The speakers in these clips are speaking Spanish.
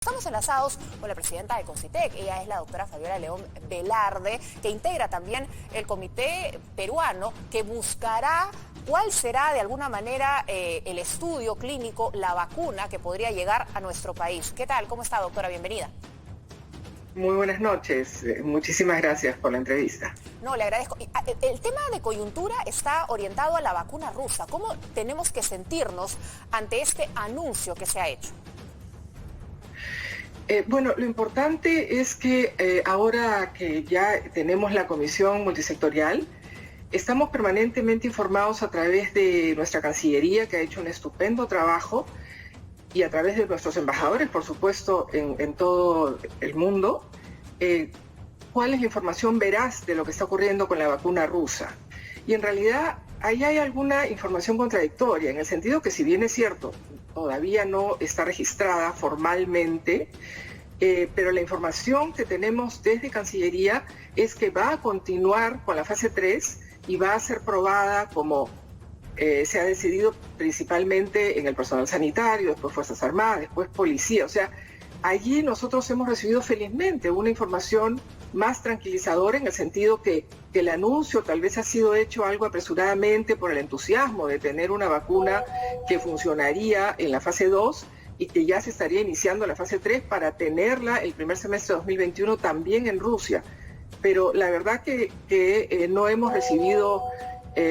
Estamos enlazados con la presidenta de Concitec, ella es la doctora Fabiola León Velarde, que integra también el comité peruano que buscará cuál será de alguna manera el estudio clínico, la vacuna que podría llegar a nuestro país. ¿Qué tal? ¿Cómo está, doctora? Bienvenida. Muy buenas noches, muchísimas gracias por la entrevista. No, le agradezco. El tema de coyuntura está orientado a la vacuna rusa. ¿Cómo tenemos que sentirnos ante este anuncio que se ha hecho? Bueno, lo importante es que ahora que ya tenemos la comisión multisectorial, estamos permanentemente informados a través de nuestra Cancillería, que ha hecho un estupendo trabajo, y a través de nuestros embajadores, por supuesto, en todo el mundo, cuál es la información veraz de lo que está ocurriendo con la vacuna rusa. Y en realidad ahí hay alguna información contradictoria, en el sentido que, si bien es cierto, todavía no está registrada formalmente, pero la información que tenemos desde Cancillería es que va a continuar con la fase 3 y va a ser probada como se ha decidido, principalmente en el personal sanitario, después Fuerzas Armadas, después Policía. O sea, allí nosotros hemos recibido felizmente una información más tranquilizadora, en el sentido que el anuncio tal vez ha sido hecho algo apresuradamente por el entusiasmo de tener una vacuna que funcionaría en la fase 2 y que ya se estaría iniciando la fase 3 para tenerla el primer semestre de 2021 también en Rusia. Pero la verdad que no hemos recibido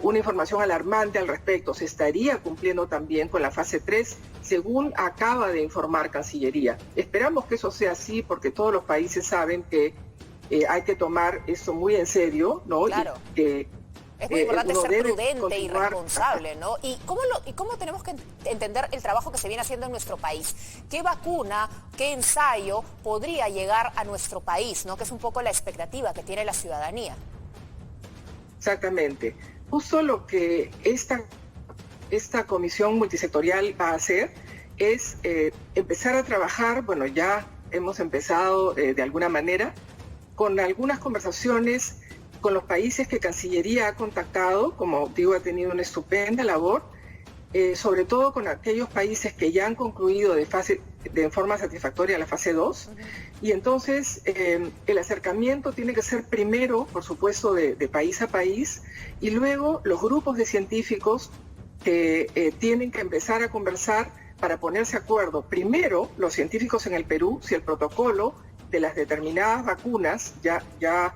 una información alarmante al respecto. Se estaría cumpliendo también con la fase 3, según acaba de informar Cancillería. Esperamos que eso sea así, porque todos los países saben que hay que tomar esto muy en serio, ¿no? Claro. Es muy importante ser prudente y responsable, ¿no? ¿Y cómo tenemos que entender el trabajo que se viene haciendo en nuestro país? ¿Qué vacuna, qué ensayo podría llegar a nuestro país, ¿no? Que es un poco la expectativa que tiene la ciudadanía. Exactamente. Justo lo que esta comisión multisectorial va a hacer es empezar a trabajar, bueno, ya hemos empezado de alguna manera, con algunas conversaciones con los países que Cancillería ha contactado. Como digo, ha tenido una estupenda labor, sobre todo con aquellos países que ya han concluido de forma satisfactoria la fase 2. Y entonces el acercamiento tiene que ser primero, por supuesto, de país a país, y luego los grupos de científicos que tienen que empezar a conversar para ponerse de acuerdo. Primero, los científicos en el Perú, si el protocolo de las determinadas vacunas, ya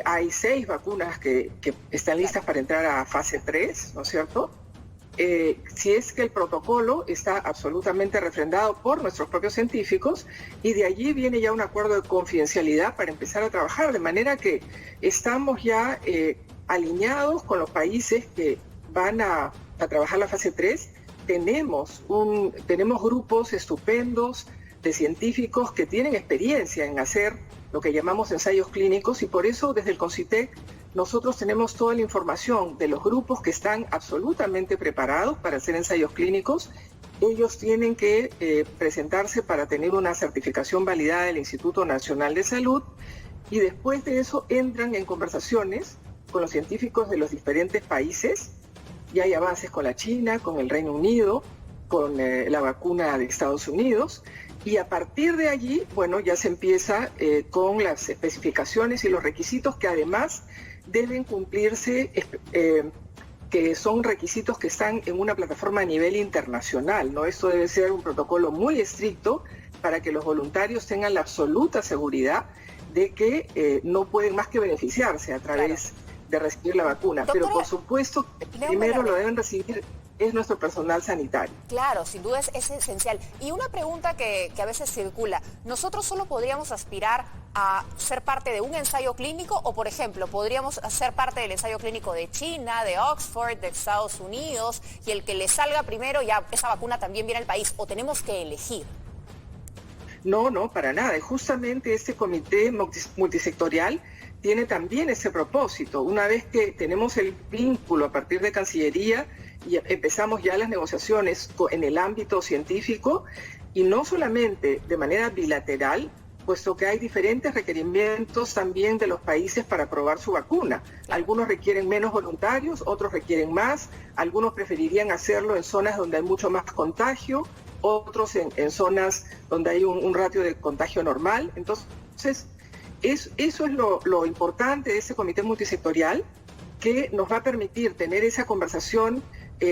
hay 6 vacunas que están listas para entrar a fase 3, ¿no es cierto? Si es que el protocolo está absolutamente refrendado por nuestros propios científicos, y de allí viene ya un acuerdo de confidencialidad para empezar a trabajar, de manera que estamos ya alineados con los países que van a trabajar la fase 3. Tenemos grupos estupendos de científicos que tienen experiencia en hacer lo que llamamos ensayos clínicos, y por eso desde el Concitec nosotros tenemos toda la información de los grupos que están absolutamente preparados para hacer ensayos clínicos. Ellos tienen que presentarse para tener una certificación validada del Instituto Nacional de Salud, y después de eso entran en conversaciones con los científicos de los diferentes países. Ya hay avances con la China, con el Reino Unido, con la vacuna de Estados Unidos, y a partir de allí, bueno, ya se empieza con las especificaciones y los requisitos que además deben cumplirse, que son requisitos que están en una plataforma a nivel internacional, ¿no? Esto debe ser un protocolo muy estricto para que los voluntarios tengan la absoluta seguridad de que no pueden más que beneficiarse a través de recibir la vacuna. Doctora, pero por supuesto, primero lo deben recibir es nuestro personal sanitario. Claro, sin duda es esencial. Y una pregunta que a veces circula, ¿nosotros solo podríamos aspirar a ser parte de un ensayo clínico, o por ejemplo, podríamos ser parte del ensayo clínico de China, de Oxford, de Estados Unidos, y el que le salga primero ya esa vacuna también viene al país, o tenemos que elegir? No, para nada. Y justamente este comité multisectorial tiene también ese propósito. Una vez que tenemos el vínculo a partir de Cancillería y empezamos ya las negociaciones en el ámbito científico, y no solamente de manera bilateral, puesto que hay diferentes requerimientos también de los países para aprobar su vacuna. Algunos requieren menos voluntarios, otros requieren más, algunos preferirían hacerlo en zonas donde hay mucho más contagio, otros en zonas donde hay un ratio de contagio normal. Entonces, eso es lo importante de ese comité multisectorial, que nos va a permitir tener esa conversación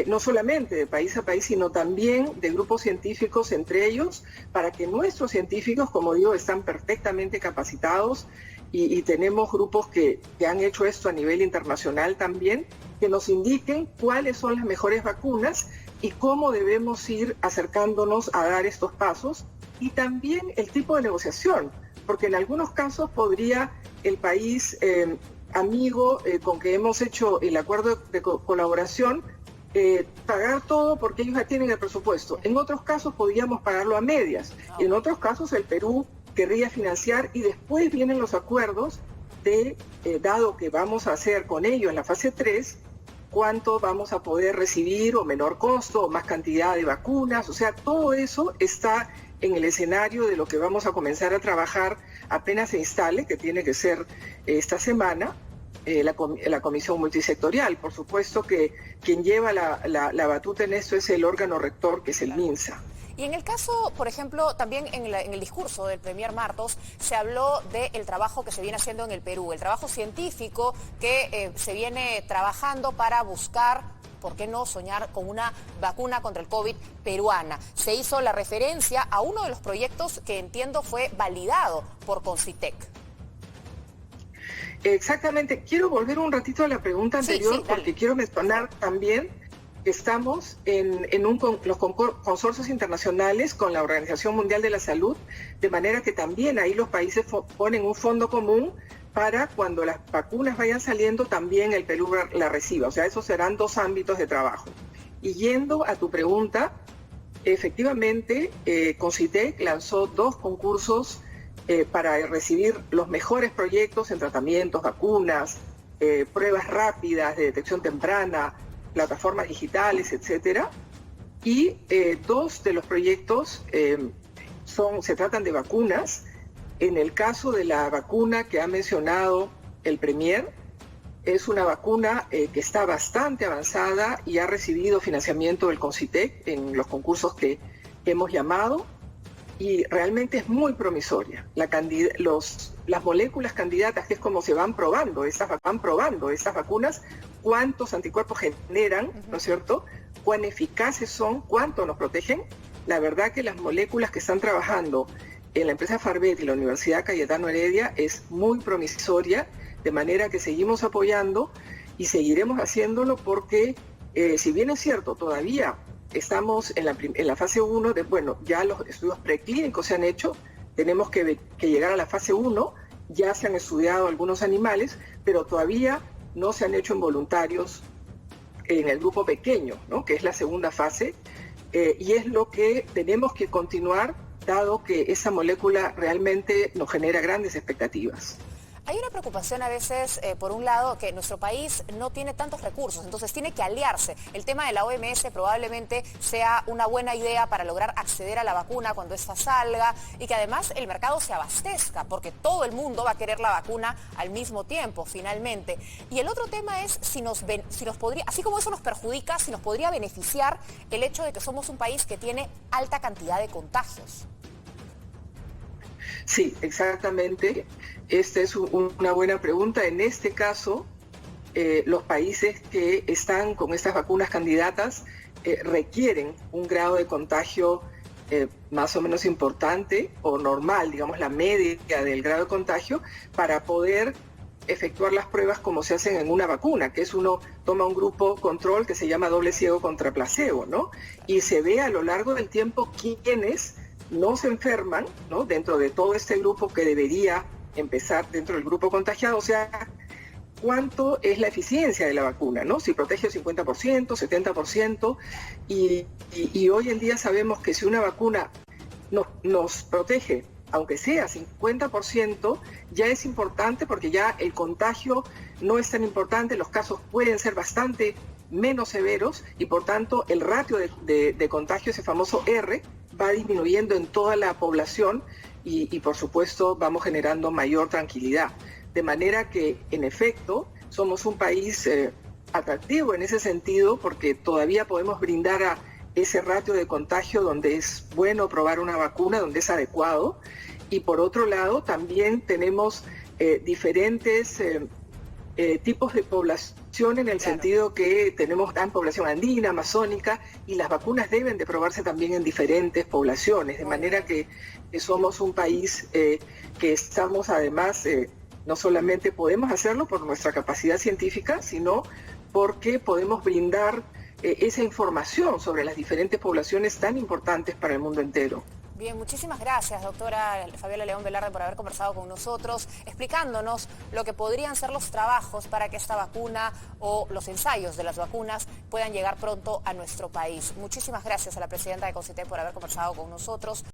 no solamente de país a país, sino también de grupos científicos entre ellos, para que nuestros científicos, como digo, están perfectamente capacitados y tenemos grupos que han hecho esto a nivel internacional también, que nos indiquen cuáles son las mejores vacunas y cómo debemos ir acercándonos a dar estos pasos, y también el tipo de negociación, porque en algunos casos podría el país amigo con que hemos hecho el acuerdo de colaboración pagar todo porque ellos ya tienen el presupuesto. En otros casos podríamos pagarlo a medias. En otros casos el Perú querría financiar y después vienen los acuerdos de, dado que vamos a hacer con ellos en la fase 3, cuánto vamos a poder recibir o menor costo o más cantidad de vacunas. O sea, todo eso está en el escenario de lo que vamos a comenzar a trabajar apenas se instale, que tiene que ser esta semana, la comisión multisectorial. Por supuesto que quien lleva la batuta en esto es el órgano rector, que es el MINSA. Y en el caso, por ejemplo, también en el discurso del Premier Martos se habló del trabajo que se viene haciendo en el Perú, el trabajo científico que se viene trabajando para buscar, ¿por qué no soñar con una vacuna contra el COVID peruana? Se hizo la referencia a uno de los proyectos que entiendo fue validado por Concitec. Exactamente. Quiero volver un ratito a la pregunta anterior, porque quiero mencionar también que estamos en los consorcios internacionales con la Organización Mundial de la Salud, de manera que también ahí los países ponen un fondo común para cuando las vacunas vayan saliendo también el Perú la reciba. O sea, esos serán dos ámbitos de trabajo. Y yendo a tu pregunta, efectivamente, Concitec lanzó 2 concursos para recibir los mejores proyectos en tratamientos, vacunas, pruebas rápidas de detección temprana, plataformas digitales, etcétera. Y 2 de los proyectos se tratan de vacunas. En el caso de la vacuna que ha mencionado el Premier, es una vacuna que está bastante avanzada y ha recibido financiamiento del Concitec en los concursos que hemos llamado, y realmente es muy promisoria. Las moléculas candidatas, que es como se van probando estas vacunas, cuántos anticuerpos generan, ¿no es cierto?, cuán eficaces son, cuánto nos protegen. La verdad que las moléculas que están trabajando en la empresa Farvet y la Universidad Cayetano Heredia es muy promisoria, de manera que seguimos apoyando y seguiremos haciéndolo porque, si bien es cierto, todavía estamos en la fase 1, ya los estudios preclínicos se han hecho, tenemos que llegar a la fase 1, ya se han estudiado algunos animales, pero todavía no se han hecho en voluntarios en el grupo pequeño, ¿no?, que es la segunda fase, y es lo que tenemos que continuar, dado que esa molécula realmente nos genera grandes expectativas. Hay una preocupación a veces, por un lado, que nuestro país no tiene tantos recursos, entonces tiene que aliarse. El tema de la OMS probablemente sea una buena idea para lograr acceder a la vacuna cuando esta salga y que además el mercado se abastezca, porque todo el mundo va a querer la vacuna al mismo tiempo, finalmente. Y el otro tema es si nos podría, así como eso nos perjudica, si nos podría beneficiar el hecho de que somos un país que tiene alta cantidad de contagios. Sí, exactamente. Esta es una buena pregunta. En este caso, los países que están con estas vacunas candidatas requieren un grado de contagio más o menos importante o normal, digamos la media del grado de contagio, para poder efectuar las pruebas como se hacen en una vacuna, que es uno toma un grupo control que se llama doble ciego contra placebo, ¿no? Y se ve a lo largo del tiempo quiénes no se enferman, ¿no?, dentro de todo este grupo que debería empezar dentro del grupo contagiado. O sea, cuánto es la eficiencia de la vacuna, ¿no? Si protege el 50%, 70%, y hoy en día sabemos que si una vacuna nos protege, aunque sea 50%, ya es importante, porque ya el contagio no es tan importante, los casos pueden ser bastante menos severos y por tanto el ratio de contagio, ese famoso R, va disminuyendo en toda la población y por supuesto vamos generando mayor tranquilidad. De manera que en efecto somos un país atractivo en ese sentido, porque todavía podemos brindar ese ratio de contagio donde es bueno probar una vacuna, donde es adecuado. Y por otro lado, también tenemos diferentes tipos de población en el sentido que tenemos gran población andina, amazónica, y las vacunas deben de probarse también en diferentes poblaciones, de manera que somos un país que estamos además, no solamente podemos hacerlo por nuestra capacidad científica, sino porque podemos brindar esa información sobre las diferentes poblaciones tan importantes para el mundo entero. Bien, muchísimas gracias, doctora Fabiola León Velarde, por haber conversado con nosotros, explicándonos lo que podrían ser los trabajos para que esta vacuna o los ensayos de las vacunas puedan llegar pronto a nuestro país. Muchísimas gracias a la presidenta de CONCITEC por haber conversado con nosotros.